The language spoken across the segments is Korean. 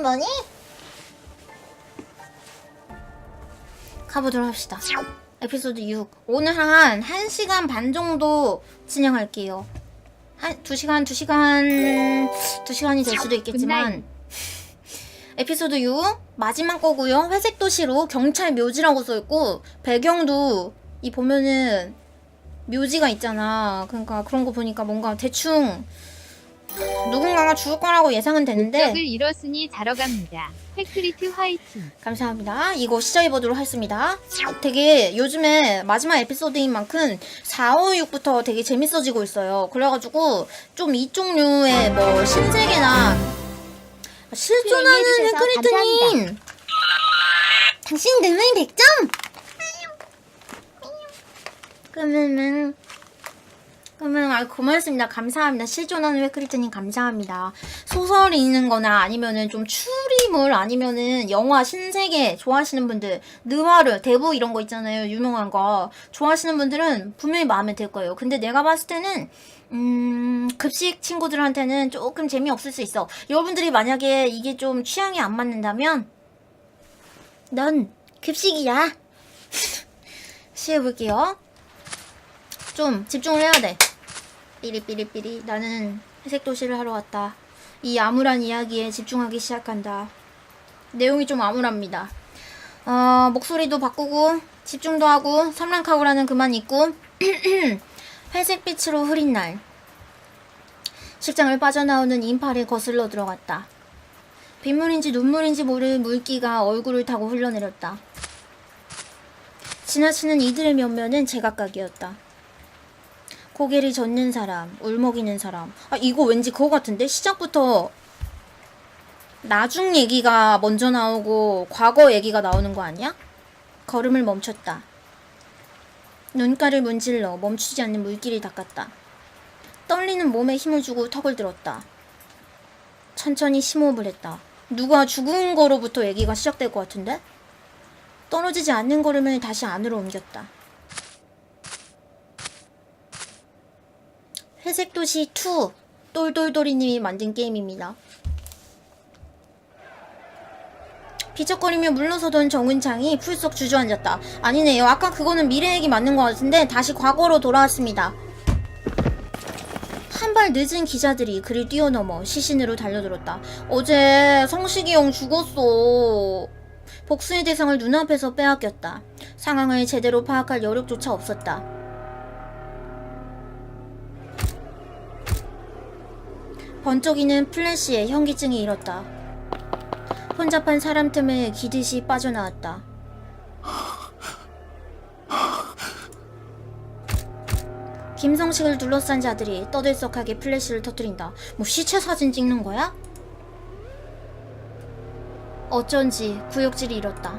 뭐니? 가보도록 합시다. 에피소드 6. 오늘 한 1시간 반 정도 진행할게요. 2시간이 될 수도 있겠지만 에피소드 6 마지막 거고요. 회색 도시로 경찰 묘지라고 써있고 배경도 이 보면은 묘지가 있잖아. 그러니까 그런 거 보니까 뭔가 대충 누군가가 죽을 거라고 예상은 되는데 목적을 이뤘으니 자러 갑니다. 팩크리트 화이팅. 감사합니다. 이거 시작해보도록 하겠습니다. 되게 요즘에 마지막 에피소드인 만큼 4, 5, 6부터 되게 재밌어지고 있어요. 그래가지고 좀 이쪽 류의 뭐 신세계나 실존하는 웨크리트님 당신 능력이 100점! 그러면 고맙습니다. 감사합니다. 실존하는 웨크리트님 감사합니다. 소설 읽는 거나 아니면은 좀 추리물 아니면은 영화 신세계 좋아하시는 분들 느와르, 대부 이런 거 있잖아요. 유명한 거 좋아하시는 분들은 분명히 마음에 들 거예요. 근데 내가 봤을 때는 급식 친구들한테는 조금 재미없을 수 있어. 여러분들이 만약에 이게 좀 취향이 안 맞는다면 넌 급식이야. 시해볼게요. 좀 집중을 해야 돼. 삐리삐리삐리. 나는 회색 도시를 하러 왔다. 이 암울한 이야기에 집중하기 시작한다. 내용이 좀 암울합니다. 목소리도 바꾸고 집중도 하고 삼랑카구라는 그만 있고 회색빛으로 흐린 날 식장을 빠져나오는 인팔에 거슬러 들어갔다. 빗물인지 눈물인지 모를 물기가 얼굴을 타고 흘러내렸다. 지나치는 이들의 면면은 제각각이었다. 고개를 젓는 사람, 울먹이는 사람. 이거 왠지 그거 같은데? 시작부터 나중 얘기가 먼저 나오고 과거 얘기가 나오는 거 아니야? 걸음을 멈췄다. 눈가를 문질러 멈추지 않는 물기를 닦았다. 떨리는 몸에 힘을 주고 턱을 들었다. 천천히 심호흡을 했다. 누가 죽은 거로부터 얘기가 시작될 것 같은데? 떨어지지 않는 걸음을 다시 안으로 옮겼다. 회색도시 2 똘똘똘이님이 만든 게임입니다. 비쩍거리며 물러서던 정은창이 풀썩 주저앉았다. 아니네요. 아까 그거는 미래 얘기 맞는 것 같은데 다시 과거로 돌아왔습니다. 한 발 늦은 기자들이 그를 뛰어넘어 시신으로 달려들었다. 어제 성식이 형 죽었어. 복수의 대상을 눈앞에서 빼앗겼다. 상황을 제대로 파악할 여력조차 없었다. 번쩍이는 플래시에 현기증이 일었다. 혼잡한 사람 틈을 기듯이 빠져나왔다. 김성식을 둘러싼 자들이 떠들썩하게 플래시를 터뜨린다. 뭐 시체 사진 찍는 거야? 어쩐지 구역질이 일었다.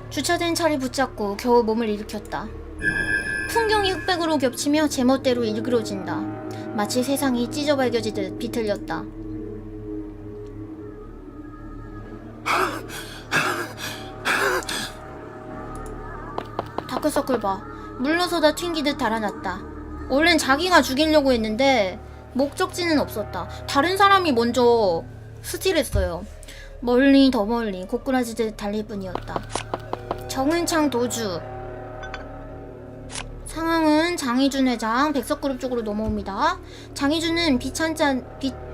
주차된 차를 붙잡고 겨우 몸을 일으켰다. 풍경이 흑백으로 겹치며 제멋대로 일그러진다. 마치 세상이 찢어발겨지듯 비틀렸다. 다크서클 봐. 물러서다 튕기듯 달아났다. 원래는 자기가 죽이려고 했는데 목적지는 없었다. 다른 사람이 먼저 스틸했어요. 멀리 더 멀리 고꾸라지듯 달릴 뿐이었다. 정은창 도주. 상황은 장희준 회장 백석그룹 쪽으로 넘어옵니다. 장희준은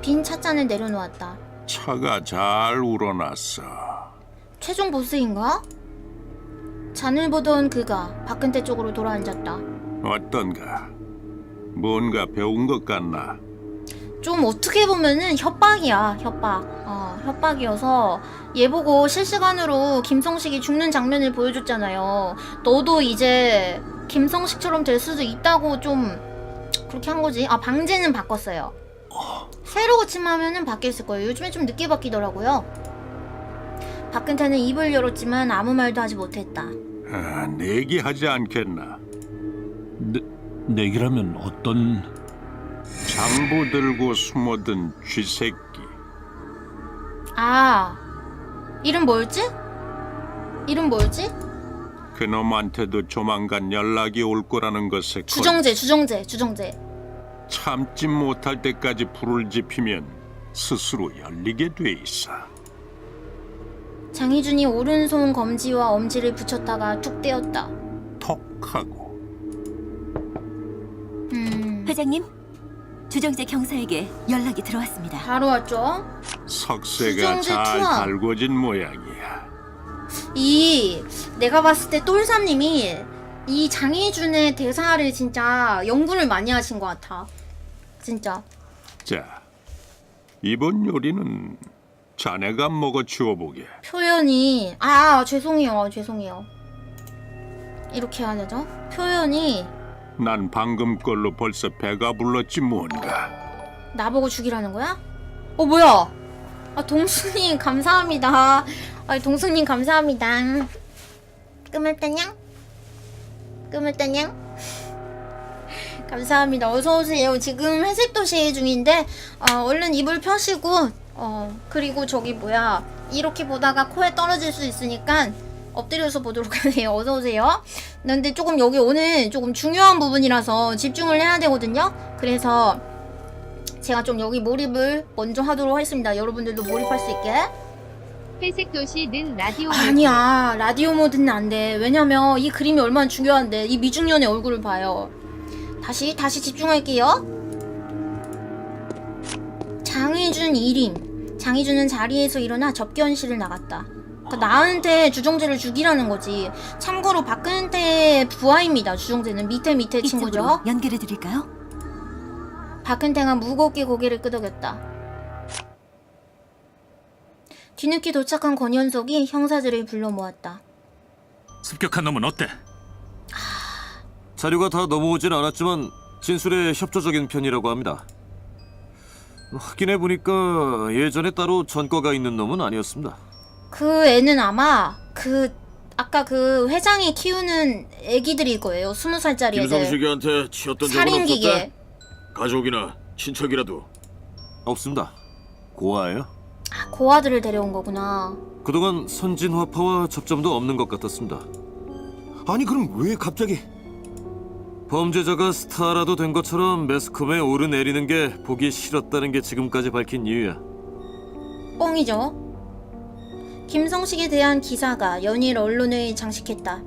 빈 찻잔을 내려놓았다. 차가 잘 우러났어. 최종 보스인가? 잔을 보던 그가 박근태 쪽으로 돌아앉았다. 어떤가? 뭔가 배운 것 같나? 좀 어떻게 보면은 협박이야. 협박이어서 얘 보고 실시간으로 김성식이 죽는 장면을 보여줬잖아요. 너도 이제 김성식처럼 될 수도 있다고 좀 그렇게 한 거지. 방제는 바꿨어요. 새로 고침하면은 바뀌었을 거예요. 요즘에 좀 늦게 바뀌더라고요. 박근태는 입을 열었지만 아무 말도 하지 못했다. 내기하지 않겠나? 내기라면 어떤... 장부 들고 숨어든 쥐새끼. 이름 뭐였지? 그놈한테도 조만간 연락이 올 거라는 것에 주정재. 참지 못할 때까지 불을 지피면 스스로 열리게 돼 있어. 장희준이 오른손 검지와 엄지를 붙였다가 툭 떼었다. 톡하고. 회장님, 주정재 경사에게 연락이 들어왔습니다. 바로 왔죠. 석쇠가 주정재 잘 투하. 달궈진 모양이야. 내가 봤을 때 똘삼님이 이 장희준의 대사를 진짜 연구를 많이 하신 것 같아. 진짜. 자, 이번 요리는 자네가 먹어 치워보게. 표현이 죄송해요. 이렇게 해야 되죠? 표현이 난 방금 걸로 벌써 배가 불렀지 뭔가. 나보고 죽이라는 거야? 뭐야? 동수님 감사합니다. 동수님 감사합니다. 끄물떠냥? 감사합니다. 어서오세요. 지금 회색도시 중인데 얼른 이불 펴시고 그리고 이렇게 보다가 코에 떨어질 수 있으니까 엎드려서 보도록 하세요. 어서오세요. 근데 조금 여기 오늘 조금 중요한 부분이라서 집중을 해야 되거든요. 그래서 제가 좀 여기 몰입을 먼저 하도록 하겠습니다. 여러분들도 몰입할 수 있게. 회색 도시는 라디오 아니야, 라디오 모드는 안 돼. 왜냐면 이 그림이 얼마나 중요한데. 이 미중년의 얼굴을 봐요. 다시 집중할게요. 장희준 1임. 장희준은 자리에서 일어나 접견실을 나갔다. 그러니까 나한테 주정재를 죽이라는 거지. 참고로 박근태의 부하입니다. 주정재는 밑에 친구죠. 이쪽으로 연결해 드릴까요? 박근태가 무겁게 고개를 끄덕였다. 뒤늦게 도착한 권현석이 형사들을 불러 모았다. 습격한 놈은 어때? 자료가 다 넘어오진 않았지만 진술에 협조적인 편이라고 합니다. 확인해 보니까 예전에 따로 전과가 있는 놈은 아니었습니다. 그 애는 아마 아까 그 회장이 키우는 애기들일 거예요. 20살짜리 애들. 김성식이한테 치였던 적은 살인기계. 없었대? 가족이나 친척이라도. 없습니다. 고아예요. 고아들을 데려온 거구나. 그동안 선진화파와 접점도 없는 것 같았습니다. 아니 그럼 왜 갑자기? 범죄자가 스타라도 된 것처럼 매스컴에 오르내리는 게 보기 싫었다는 게 지금까지 밝힌 이유야. 뻥이죠. 김성식에 대한 기사가 연일 언론을 장식했다.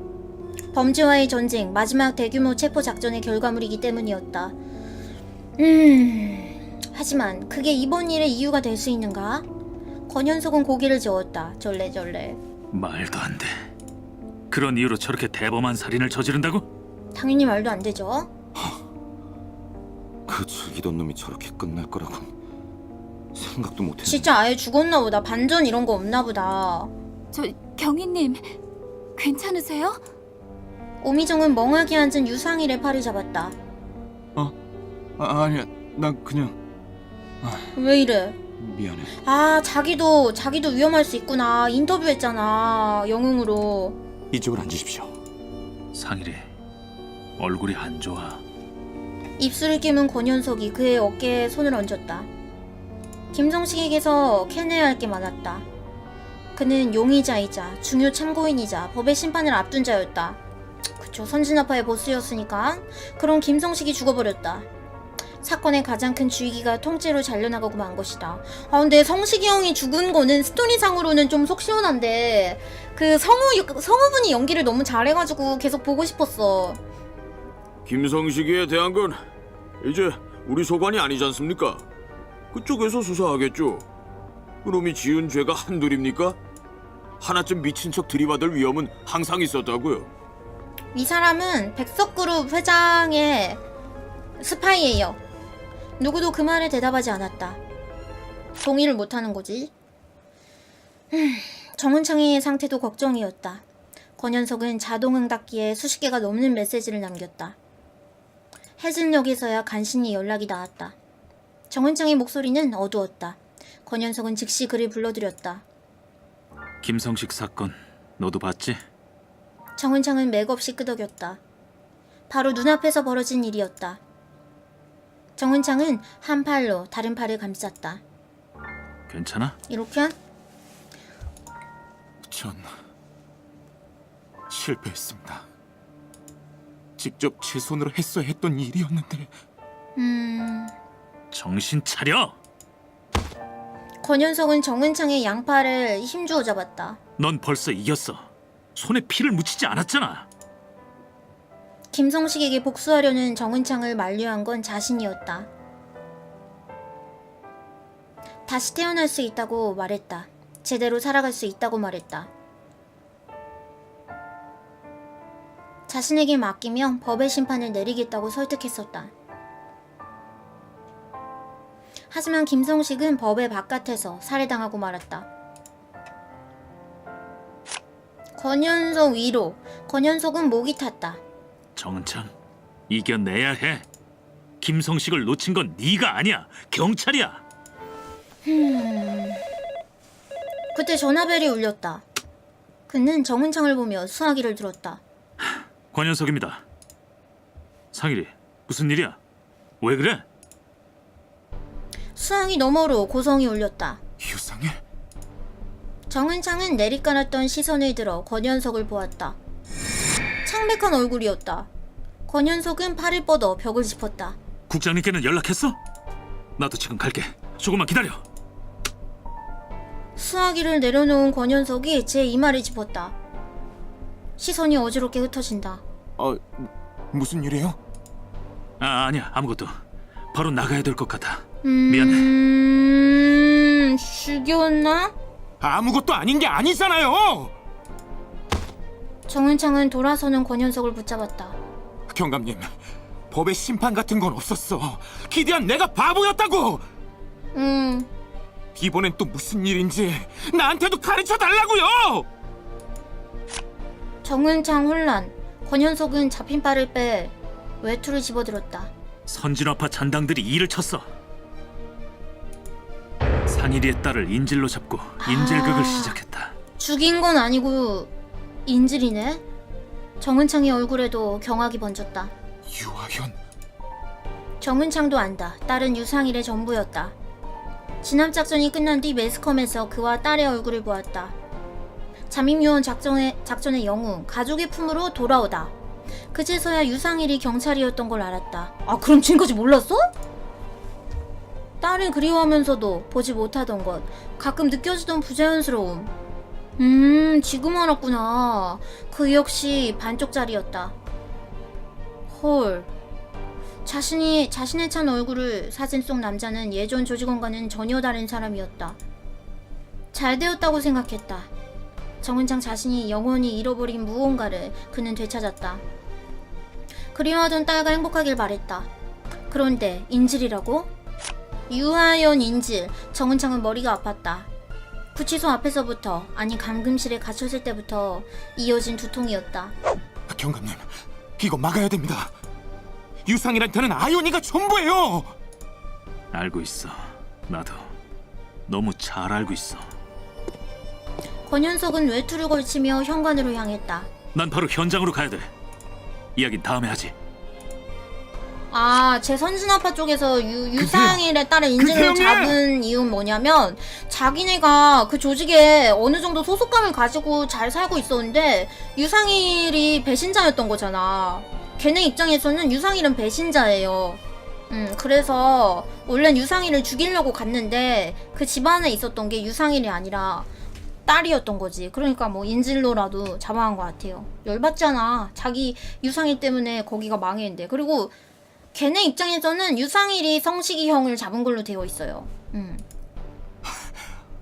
범죄와의 전쟁, 마지막 대규모 체포 작전의 결과물이기 때문이었다. 하지만 그게 이번 일의 이유가 될 수 있는가? 권현석은 고개를 저었다. 절레절레. 말도 안 돼. 그런 이유로 저렇게 대범한 살인을 저지른다고? 당연히 말도 안 되죠. 그 즐기던 놈이 저렇게 끝날 거라곤 생각도 못했네. 진짜 아예 죽었나 보다. 반전 이런 거 없나 보다. 저 경희님, 괜찮으세요? 오미정은 멍하게 앉은 유상일의 팔을 잡았다. 아니야, 난 그냥 왜 이래? 미안해. 자기도 위험할 수 있구나. 인터뷰했잖아. 영웅으로. 이쪽으로 앉으십시오. 상일이 얼굴이 안 좋아. 입술을 깨문 권현석이 그의 어깨에 손을 얹었다. 김성식에게서 캐내야 할 게 많았다. 그는 용의자이자 중요 참고인이자 법의 심판을 앞둔 자였다. 그쵸, 선진화파의 보스였으니까. 그럼 김성식이 죽어버렸다. 사건의 가장 큰 주의기가 통째로 잘려나가고 만 것이다. 근데 성식이 형이 죽은 거는 스토리상으로는 좀 속 시원한데 그 성우분이 연기를 너무 잘해가지고 계속 보고 싶었어. 김성식이에 대한 건 이제 우리 소관이 아니지 않습니까? 그쪽에서 수사하겠죠. 그놈이 지은 죄가 한둘입니까? 하나쯤 미친 척 들이받을 위험은 항상 있었다고요. 이 사람은 백석그룹 회장의 스파이예요. 누구도 그 말에 대답하지 않았다. 동의를 못하는 거지. 정은창의 상태도 걱정이었다. 권현석은 자동응 닫기에 수십 개가 넘는 메시지를 남겼다. 해질녘에서야 간신히 연락이 닿았다. 정은창의 목소리는 어두웠다. 권현석은 즉시 그를 불러들였다. 김성식 사건 너도 봤지? 정은창은 맥없이 끄덕였다. 바로 눈앞에서 벌어진 일이었다. 정은창은 한 팔로 다른 팔을 감쌌다. 괜찮아? 이렇게? 전 실패했습니다. 직접 제 손으로 했어야 했던 일이었는데. 정신 차려! 권현석은 정은창의 양팔을 힘주어 잡았다. 넌 벌써 이겼어. 손에 피를 묻히지 않았잖아. 김성식에게 복수하려는 정은창을 만류한 건 자신이었다. 다시 태어날 수 있다고 말했다. 제대로 살아갈 수 있다고 말했다. 자신에게 맡기면 법의 심판을 내리겠다고 설득했었다. 하지만 김성식은 법의 바깥에서 살해당하고 말았다. 권현석 위로. 권현석은 목이 탔다. 정은창, 이겨내야 해. 김성식을 놓친 건 네가 아니야. 경찰이야. 그때 전화벨이 울렸다. 그는 정은창을 보며 수화기를 들었다. 권현석입니다. 상일이, 무슨 일이야? 왜 그래? 수화기 너머로 고성이 울렸다. 유상일? 정은창은 내리깔았던 시선을 들어 권현석을 보았다. 창백한 얼굴이었다. 권현석은 팔을 뻗어 벽을 짚었다. 국장님께는 연락했어? 나도 지금 갈게. 조금만 기다려. 수화기를 내려놓은 권현석이 제 이마를 짚었다. 시선이 어지럽게 흩어진다. 무슨 일이에요? 아니야, 아무것도. 바로 나가야 될 것 같아. 미안해. 죽였나? 아무것도 아닌 게 아니잖아요. 정은창은 돌아서는 권현석을 붙잡았다. 경감님, 법의 심판 같은 건 없었어. 기대한 내가 바보였다고. 이번엔 또 무슨 일인지 나한테도 가르쳐 달라고요. 정은창 혼란. 권현석은 잡힌 팔을 빼 외투를 집어들었다. 선진화파 잔당들이 일을 쳤어. 상일이의 딸을 인질로 잡고 인질극을 시작했다. 죽인 건 아니고 인질이네? 정은창의 얼굴에도 경악이 번졌다. 유아현. 정은창도 안다. 딸은 유상일의 전부였다. 진압작전이 끝난 뒤 매스컴에서 그와 딸의 얼굴을 보았다. 잠입요원 작전의 영웅, 가족의 품으로 돌아오다. 그제서야 유상일이 경찰이었던 걸 알았다. 아, 그럼 지금까지 몰랐어? 딸을 그리워하면서도 보지 못하던 것, 가끔 느껴지던 부자연스러움. 지금 알았구나. 그 역시 반쪽짜리였다. 헐. 자신의 찬 얼굴을 사진 속 남자는 예전 조직원과는 전혀 다른 사람이었다. 잘 되었다고 생각했다. 정은창 자신이 영원히 잃어버린 무언가를 그는 되찾았다. 그리워하던 딸과 행복하길 바랬다. 그런데 인질이라고? 유아연 인질. 정은창은 머리가 아팠다. 구치소 앞에서부터, 아니 감금실에 갇혔을 때부터 이어진 두통이었다. 경감님, 이거 막아야 됩니다. 유상일한테는 아연이가 전부예요. 알고 있어. 나도 너무 잘 알고 있어. 권현석은 외투를 걸치며 현관으로 향했다. 난 바로 현장으로 가야 돼. 이야긴 다음에 하지. 아, 제 선진아파 쪽에서 유상일의 딸을 인질로 형님! 잡은 이유는 뭐냐면 자기네가 그 조직에 어느 정도 소속감을 가지고 잘 살고 있었는데 유상일이 배신자였던 거잖아. 걔네 입장에서는 유상일은 배신자예요. 그래서 원래는 유상일을 죽이려고 갔는데 그 집안에 있었던 게 유상일이 아니라 딸이었던 거지. 그러니까 뭐 인질로라도 잡아간 것 같아요. 열받잖아. 자기 유상일 때문에 거기가 망했는데. 그리고 걔네 입장에서는 유상일이 성식이 형을 잡은 걸로 되어 있어요.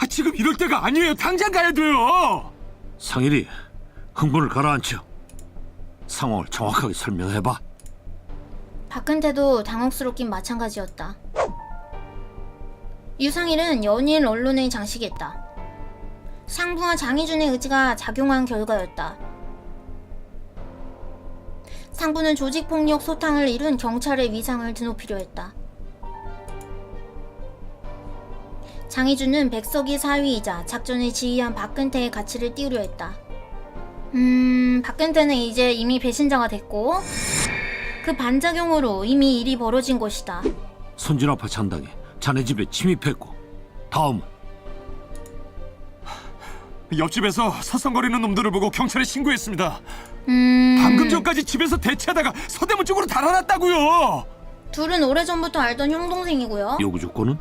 지금 이럴 때가 아니에요. 당장 가야 돼요. 상일이, 흥분을 가라앉혀. 상황을 정확하게 설명해봐. 박근태도 당혹스럽긴 마찬가지였다. 유상일은 연일 언론에 장식했다. 상부와 장희준의 의지가 작용한 결과였다. 상부는 조직폭력 소탕을 이룬 경찰의 위상을 드높이려 했다. 장희준은 백석이 사위이자 작전을 지휘한 박근태의 가치를 띄우려 했다. 박근태는 이제 이미 배신자가 됐고 그 반작용으로 이미 일이 벌어진 것이다. 선진아파 잔당이 자네 집에 침입했고, 다음은 옆집에서 서성거리는 놈들을 보고 경찰에 신고했습니다. 방금 전까지 집에서 대치하다가 서대문 쪽으로 달아났다고요. 둘은 오래전부터 알던 형동생이고요. 요구 조건은?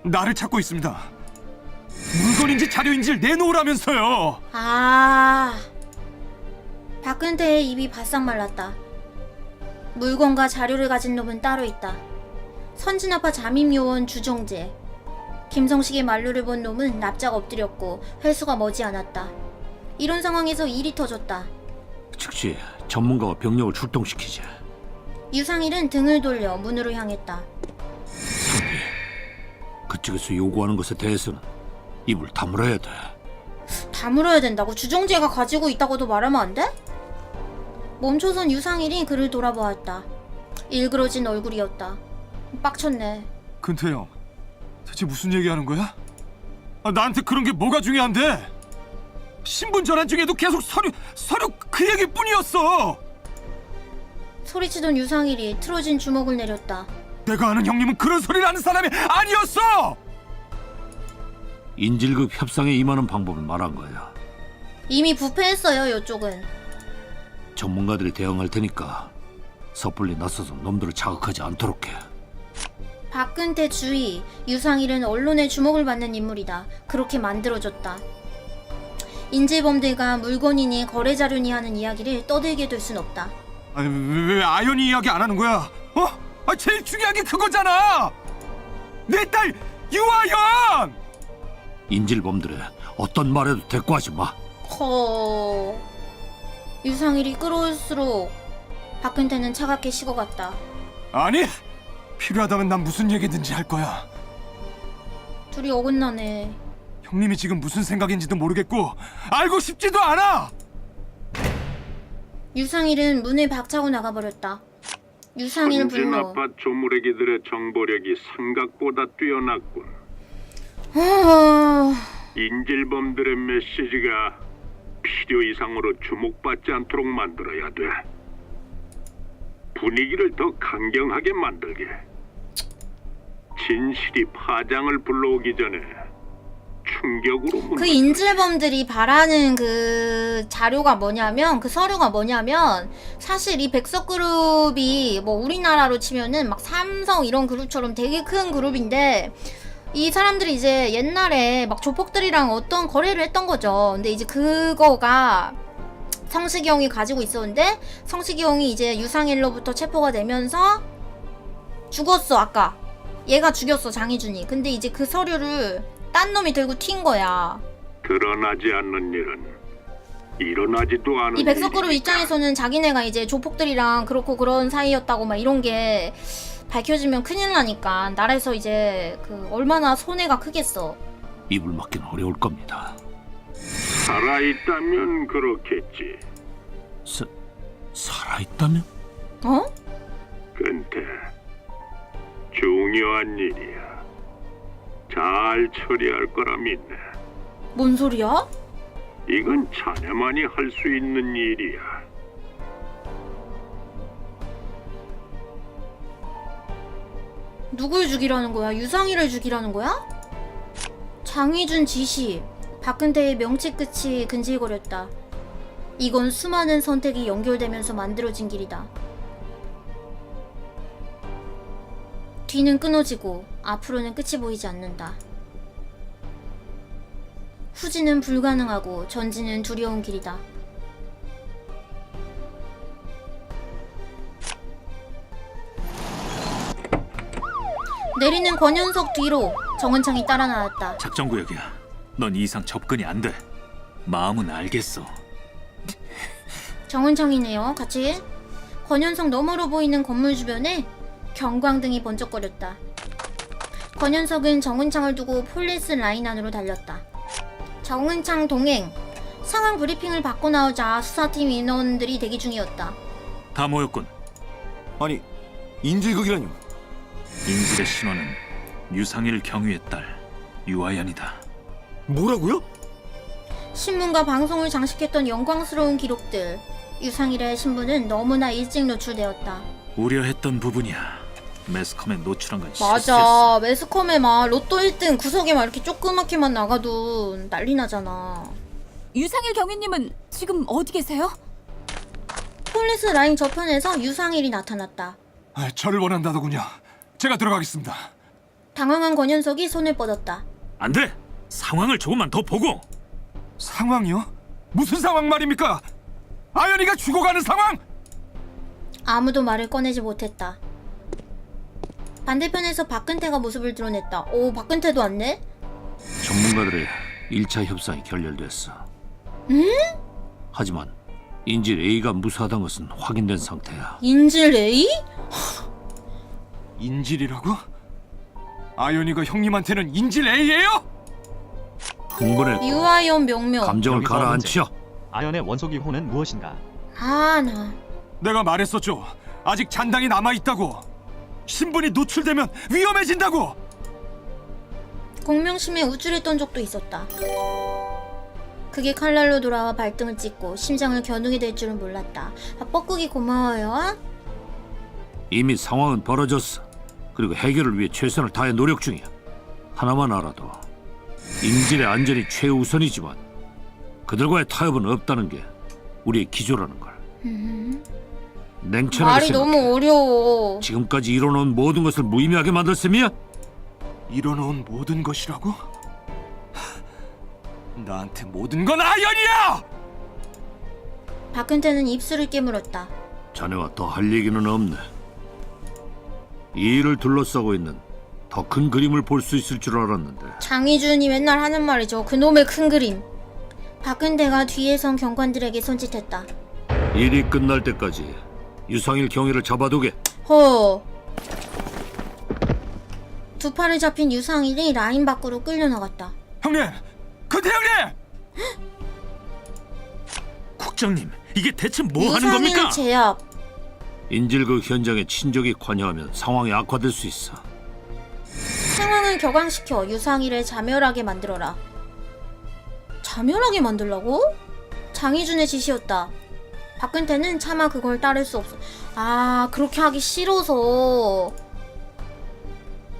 나를 찾고 있습니다. 물건인지 자료인지를 내놓으라면서요. 아, 박근태의 입이 바싹 말랐다. 물건과 자료를 가진 놈은 따로 있다. 선진아파 잠입요원 주정재. 김성식의 만류를 본 놈은 납작 엎드렸고 회수가 머지않았다. 이런 상황에서 일이 터졌다. 즉시 전문가와 병력을 출동시키자. 유상일은 등을 돌려 문으로 향했다. 상대, 그쪽에서 요구하는 것에 대해서는 입을 다물어야 돼. 다물어야 된다고? 주정재가 가지고 있다고도 말하면 안 돼? 멈춰선 유상일이 그를 돌아보았다. 일그러진 얼굴이었다. 빡쳤네. 근태 형, 대체 무슨 얘기하는 거야? 나한테 그런 게 뭐가 중요한데? 신분 전환 중에도 계속 서류 그 얘기뿐이었어. 소리치던 유상일이 틀어진 주먹을 내렸다. 내가 아는 형님은 그런 소리를 하는 사람이 아니었어. 인질급 협상에 임하는 방법을 말한 거야. 이미 부패했어요, 이쪽은. 전문가들이 대응할 테니까 섣불리 나서서 놈들을 자극하지 않도록 해. 박근태 주의, 유상일은 언론의 주목을 받는 인물이다. 그렇게 만들어졌다. 인질범들과 물건이니 거래 자료니 하는 이야기를 떠들게 될 순 없다. 아니 왜 아연이 이야기 안 하는 거야? 제일 중요한 게 그거잖아. 내 딸 유아연. 인질범들의 어떤 말에도 대꾸하지 마. 유상일이 끌어올수록 박근태는 차갑게 식어갔다. 아니, 필요하다면 난 무슨 얘기든지 할 거야. 둘이 어긋나네. 형님이 지금 무슨 생각인지도 모르겠고 알고 싶지도 않아. 유상일은 문을 박차고 나가버렸다. 유상일 분노. 선진아파 조무래기들의 정보력이 생각보다 뛰어났군. 인질범들의 메시지가 필요 이상으로 주목받지 않도록 만들어야 돼. 분위기를 더 강경하게 만들게. 진실이 파장을 불러오기 전에 충격으로 그 인질범들이 바라는 그 자료가 뭐냐면, 그 서류가 뭐냐면, 사실 이 백석그룹이 뭐 우리나라로 치면은 막 삼성 이런 그룹처럼 되게 큰 그룹인데, 이 사람들이 이제 옛날에 막 조폭들이랑 어떤 거래를 했던 거죠. 근데 이제 그거가 성식이 형이 가지고 있었는데, 성식이 형이 이제 유상일로부터 체포가 되면서 죽었어. 아까 얘가 죽였어, 장희준이. 근데 이제 그 서류를 딴 놈이 들고 튄 거야. 드러나지 않는 일은 일어나지도 않은 이 백석그룹 일이니까. 입장에서는 자기네가 이제 조폭들이랑 그렇고 그런 사이였다고 막 이런 게 밝혀지면 큰일 나니까 나라에서 이제 그 얼마나 손해가 크겠어. 입을 막기는 어려울 겁니다. 살아있다면 그렇겠지. 살아있다면? 어? 근데 중요한 일이야. 잘 처리할 거라 믿네. 뭔 소리야? 이건 자네만이 할 수 있는 일이야. 누굴 죽이라는 거야? 유상일을 죽이라는 거야? 장희준 지시. 박근태의 명치 끝이 근질거렸다. 이건 수많은 선택이 연결되면서 만들어진 길이다. 뒤는 끊어지고 앞으로는 끝이 보이지 않는다. 후진은 불가능하고 전진은 두려운 길이다. 내리는 권현석 뒤로 정은창이 따라 나왔다. 작전구역이야. 넌 이 이상 접근이 안 돼. 마음은 알겠어. 정은창이네요. 같이. 권현석 너머로 보이는 건물 주변에 경광등이 번쩍거렸다. 권현석은 정은창을 두고 폴리스 라인 안으로 달렸다. 정은창 동행. 상황 브리핑을 받고 나오자 수사팀 인원들이 대기 중이었다. 다 모였군. 아니, 인질극이라뇨? 인질의 신원은 유상일 경위의 딸 유아연이다. 뭐라고요? 신문과 방송을 장식했던 영광스러운 기록들. 유상일의 신분은 너무나 일찍 노출되었다. 우려했던 부분이야. 매스컴에 노출한 건 맞아. 실수였어. 매스컴에 막 로또 1등 구석에 막 이렇게 조그맣게만 나가도 난리 나잖아. 유상일 경위님은 지금 어디 계세요? 폴리스 라인 저편에서 유상일이 나타났다. 저를 원한다더군요. 제가 들어가겠습니다. 당황한 권현석이 손을 뻗었다. 안 돼. 상황을 조금만 더 보고. 상황이요? 무슨 상황 말입니까? 아연이가 죽어가는 상황? 아무도 말을 꺼내지 못했다. 반대편에서 박근태가 모습을 드러냈다. 오, 박근태도 왔네? 전문가들의 1차 협상이 결렬됐어. 하지만 인질 A가 무사하다는 것은 확인된 상태야. 인질 A? 인질이라고? 아연이가 형님한테는 인질 A예요? 흥분해 유아연 명명. 감정을 여기서 가라앉혀. 아연의 원소기호는 무엇인가? 아, 나. 내가 말했었죠. 아직 잔당이 남아있다고. 신분이 노출되면 위험해진다고. 공명심에 우쭐했던 적도 있었다. 그게 칼날로 돌아와 발등을 찍고 심장을 겨누게 될 줄은 몰랐다. 아, 뻐꾸기 고마워요. 이미 상황은 벌어졌어. 그리고 해결을 위해 최선을 다해 노력 중이야. 하나만 알아도 인질의 안전이 최우선이지만 그들과의 타협은 없다는 게 우리의 기조라는 걸. 냉철하게 말이 생각해. 너무 어려워. 지금까지 이뤄놓은 모든 것을 무의미하게 만들 셈이야? 이뤄놓은 모든 것이라고? 나한테 모든 건 아연이야! 박근태는 입술을 깨물었다. 자네와 더 할 얘기는 없네. 이 일을 둘러싸고 있는 더 큰 그림을 볼 수 있을 줄 알았는데. 장희준이 맨날 하는 말이죠. 그놈의 큰 그림. 박근태가 뒤에 선 경관들에게 손짓했다. 일이 끝날 때까지 유상일 경위를 잡아두게. 허. 두 팔을 잡힌 유상일이 라인 밖으로 끌려나갔다. 형님! 근태 형님! 국장님, 이게 대체 뭐 하는 유상일 겁니까? 제압. 인질그 현장에 친족이 관여하면 상황이 악화될 수 있어. 상황을 격앙시켜 유상일을 자멸하게 만들어라. 자멸하게 만들라고? 장희준의 지시였다. 박근태는 차마 그걸 따를 수 없어. 아, 그렇게 하기 싫어서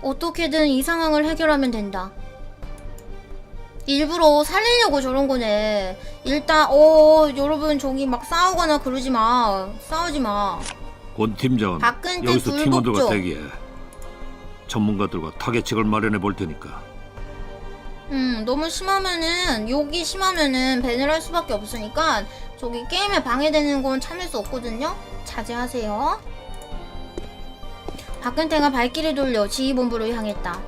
어떻게든 이 상황을 해결하면 된다. 일부러 살리려고 저런 거네. 일단 여러분 저기 막 싸우거나 그러지 마. 싸우지 마. 권 팀장은 박근태 여기서 팀원들과 불복종. 대기해. 전문가들과 타겟책을 마련해 볼 테니까. 너무 심하면은 욕이 심하면은 밴을 할 수밖에 없으니까 저기 게임에 방해되는 건 참을 수 없거든요. 자제하세요. 박근태가 발길을 돌려 지휘본부로 향했다.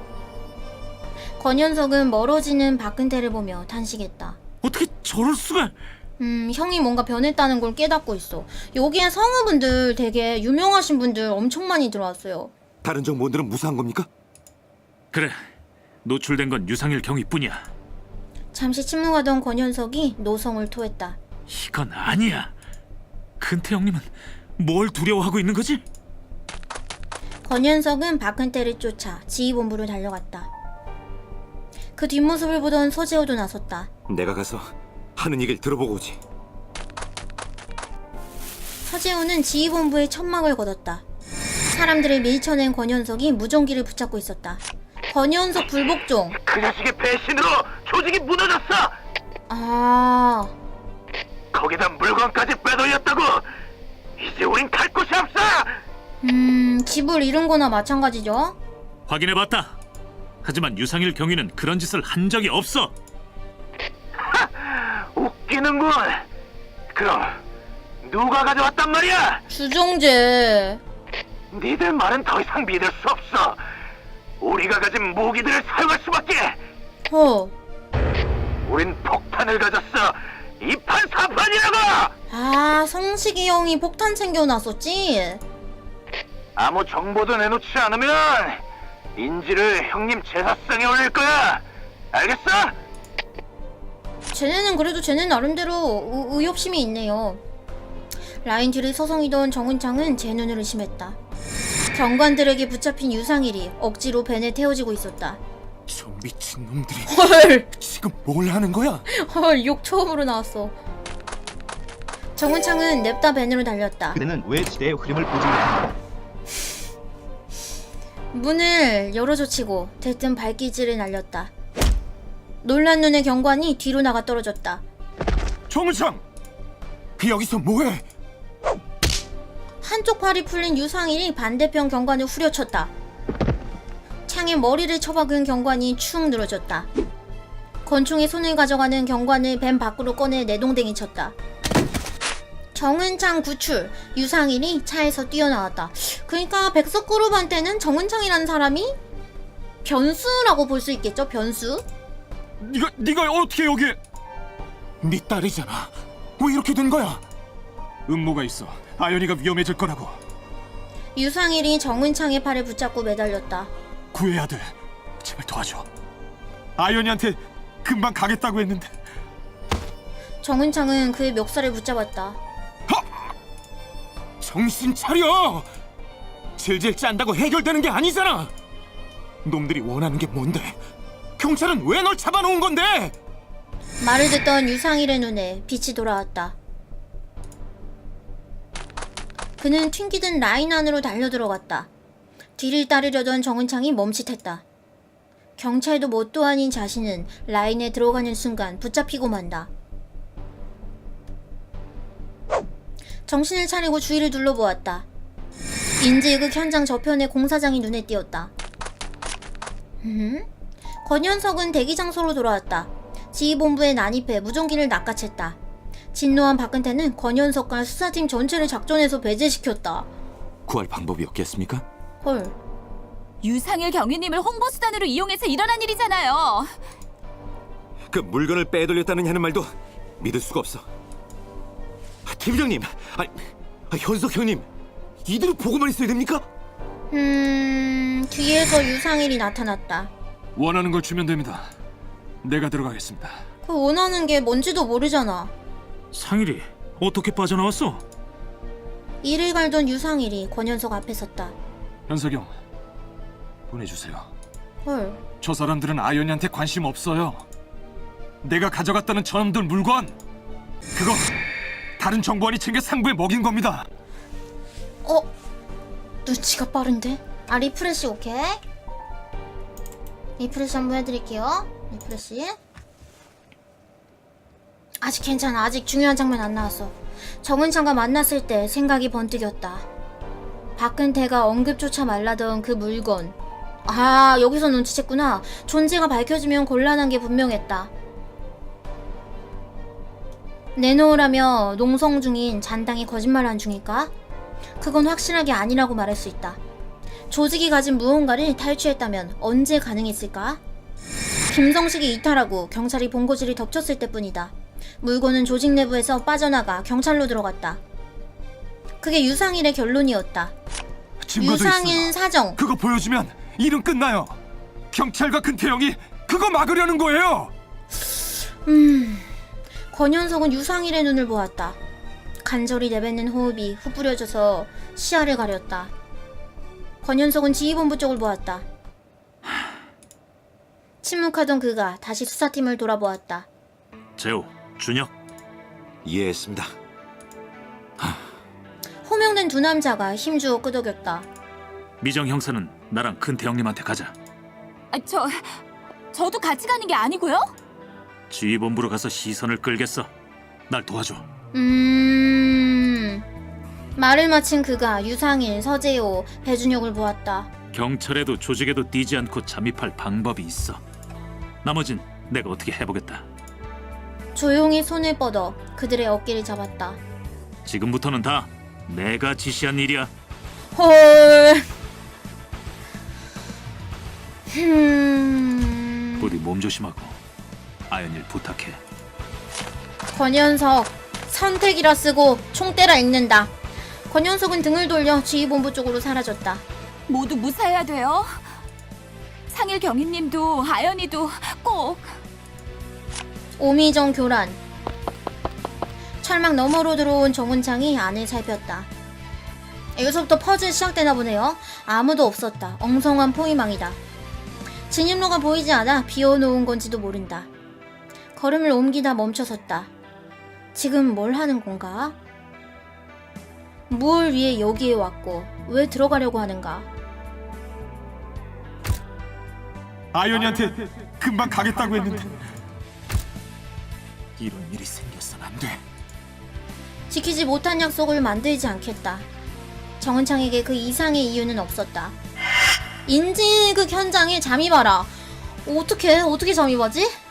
권현석은 멀어지는 박근태를 보며 탄식했다. 어떻게 저럴 수가? 형이 뭔가 변했다는 걸 깨닫고 있어. 여기에 성우분들 되게 유명하신 분들 엄청 많이 들어왔어요. 다른 정보원들은 무사한 겁니까? 그래, 노출된 건 유상일 경위뿐이야. 잠시 침묵하던 권현석이 노성을 토했다. 이건 아니야. 근태 형님은 뭘 두려워하고 있는 거지? 권현석은 박근태를 쫓아 지휘본부로 달려갔다. 그 뒷모습을 보던 서재호도 나섰다. 내가 가서 하는 얘기를 들어보고 오지. 서재호는 지휘본부에 천막을 걷었다. 사람들을 밀쳐낸 권현석이 무전기를 붙잡고 있었다. 권현석 불복종. 그 자식의 배신으로 조직이 무너졌어. 아, 거기다 물건까지 빼돌렸다고. 이제 우린 갈 곳이 없어. 집을 잃은 거나 마찬가지죠. 확인해봤다. 하지만 유상일 경위는 그런 짓을 한 적이 없어. 웃기는군. 그럼 누가 가져왔단 말이야? 주정재. 니들 말은 더 이상 믿을 수 없어. 우리가 가진 무기들을 사용할 수밖에. 우린 폭탄을 가졌어. 이판사판이라고. 아, 성식이 형이 폭탄 챙겨놨었지? 아무 정보도 내놓지 않으면 인지를 형님 제사상에 올릴 거야. 알겠어? 쟤네는 그래도 쟤네 나름대로 의협심이 있네요. 라인 뒤를 서성이던 정은창은 제 눈을 의심했다. 경관들에게 붙잡힌 유상일이 억지로 벤에 태워지고 있었다. 저 미친 놈들이 헐! 지금 뭘 하는 거야? 헐, 욕 처음으로 나왔어. 정은창은 냅다 벤으로 달렸다. 그대는 왜 시대의 흐름을 보지 못합니까? 문을 열어젖히고 대뜸 발기질을 날렸다. 놀란 눈의 경관이 뒤로 나가 떨어졌다. 정은창! 그 여기서 뭐해? 한쪽 팔이 풀린 유상일이 반대편 경관을 후려쳤다. 창에 머리를 쳐박은 경관이 축 늘어졌다. 권총에 손을 가져가는 경관을 뱀 밖으로 꺼내 내동댕이 쳤다. 정은창 구출. 유상일이 차에서 뛰어나왔다. 그러니까 백석그룹한테는 정은창이라는 사람이 변수라고 볼 수 있겠죠? 변수? 네가 어떻게 여기? 네 딸이잖아. 왜 이렇게 된 거야? 음모가 있어. 아연이가 위험해질 거라고. 유상일이 정은창의 팔을 붙잡고 매달렸다. 구해야 돼. 제발 도와줘. 아연이한테 금방 가겠다고 했는데. 정은창은 그의 멱살을 붙잡았다. 정신 차려! 질질 짠다고 해결되는 게 아니잖아. 놈들이 원하는 게 뭔데? 경찰은 왜 널 잡아놓은 건데? 말을 듣던 유상일의 눈에 빛이 돌아왔다. 그는 튕기던 라인 안으로 달려들어갔다. 뒤를 따르려던 정은창이 멈칫했다. 경찰도 뭣도 아닌 자신은 라인에 들어가는 순간 붙잡히고 만다. 정신을 차리고 주위를 둘러보았다. 인질극 현장 저편의 공사장이 눈에 띄었다. 권현석은 대기 장소로 돌아왔다. 지휘본부에 난입해 무전기를 낚아챘다. 진노한 박근태는 권현석과 수사팀 전체를 작전에서 배제시켰다. 구할 방법이 없겠습니까? 헐. 유상일 경위님을 홍보수단으로 이용해서 일어난 일이잖아요. 그 물건을 빼돌렸다는 하는 말도 믿을 수가 없어. 팀장님, 현석 형님, 이대로 보고만 있어야 됩니까? 뒤에서 유상일이 나타났다. 원하는 걸 주면 됩니다. 내가 들어가겠습니다. 그 원하는 게 뭔지도 모르잖아. 상일이 어떻게 빠져나왔어? 이를 갈던 유상일이 권현석 앞에 섰다. 현석이 형, 보내주세요. 헐. 저 사람들은 아연이한테 관심 없어요. 내가 가져갔다는 저놈들 물건, 그거 다른 정보원이 챙겨 상부에 먹인 겁니다. 눈치가 빠른데? 리프레시 오케이? 리프레시 한번 해드릴게요. 리프레시. 아직 괜찮아. 아직 중요한 장면 안 나왔어. 정은창과 만났을 때 생각이 번뜩였다. 박근태가 언급조차 말라던 그 물건. 여기서 눈치챘구나. 존재가 밝혀지면 곤란한 게 분명했다. 내놓으라며 농성 중인 잔당이 거짓말한 중일까? 그건 확실하게 아니라고 말할 수 있다. 조직이 가진 무언가를 탈취했다면 언제 가능했을까? 김성식이 이탈하고 경찰이 본고지를 덮쳤을 때뿐이다. 물건은 조직 내부에서 빠져나가 경찰로 들어갔다. 그게 유상일의 결론이었다. 증거도 유상일 있어. 사정. 그거 보여주면 일은 끝나요. 경찰과 근태형이 그거 막으려는 거예요. 권현석은 유상일의 눈을 보았다. 간절히 내뱉는 호흡이 흩뿌려져서 시야를 가렸다. 권현석은 지휘본부 쪽을 보았다. 침묵하던 그가 다시 수사팀을 돌아보았다. 재호, 준혁. 이해했습니다. 호명된 두 남자가 힘주어 끄덕였다. 미정 형사는 나랑 큰태 형님한테 가자. 저도 같이 가는 게 아니고요? 지휘본부로 가서 시선을 끌겠어. 날 도와줘. 말을 마친 그가 유상일, 서재호, 배준혁을 보았다. 경찰에도 조직에도 뛰지 않고 잠입할 방법이 있어. 나머진 내가 어떻게 해보겠다. 조용히 손을 뻗어 그들의 어깨를 잡았다. 지금부터는 다 내가 지시한 일이야. 헐. 부디 몸 조심하고 아연일 부탁해. 권현석, 선택이라 쓰고 총대라 읽는다. 권현석은 등을 돌려 지휘본부 쪽으로 사라졌다. 모두 무사해야 돼요. 상일 경위님도 아연이도 꼭. 오미정 교란. 철망 너머로 들어온 정은창이 안을 살폈다. 여기서부터 퍼즐 시작되나 보네요. 아무도 없었다. 엉성한 포위망이다. 진입로가 보이지 않아 비워놓은 건지도 모른다. 걸음을 옮기다 멈춰섰다. 지금 뭘 하는 건가? 무엇을 위해 여기에 왔고 왜 들어가려고 하는가? 아연이한테 금방 가겠다고 했는데 이런 일이 생겼으면 안 돼. 지키지 못한 약속을 만들지 않겠다. 정은창에게 그 이상의 이유는 없었다. 인질극 현장에 잠입하라. 어떻게 잠입하지?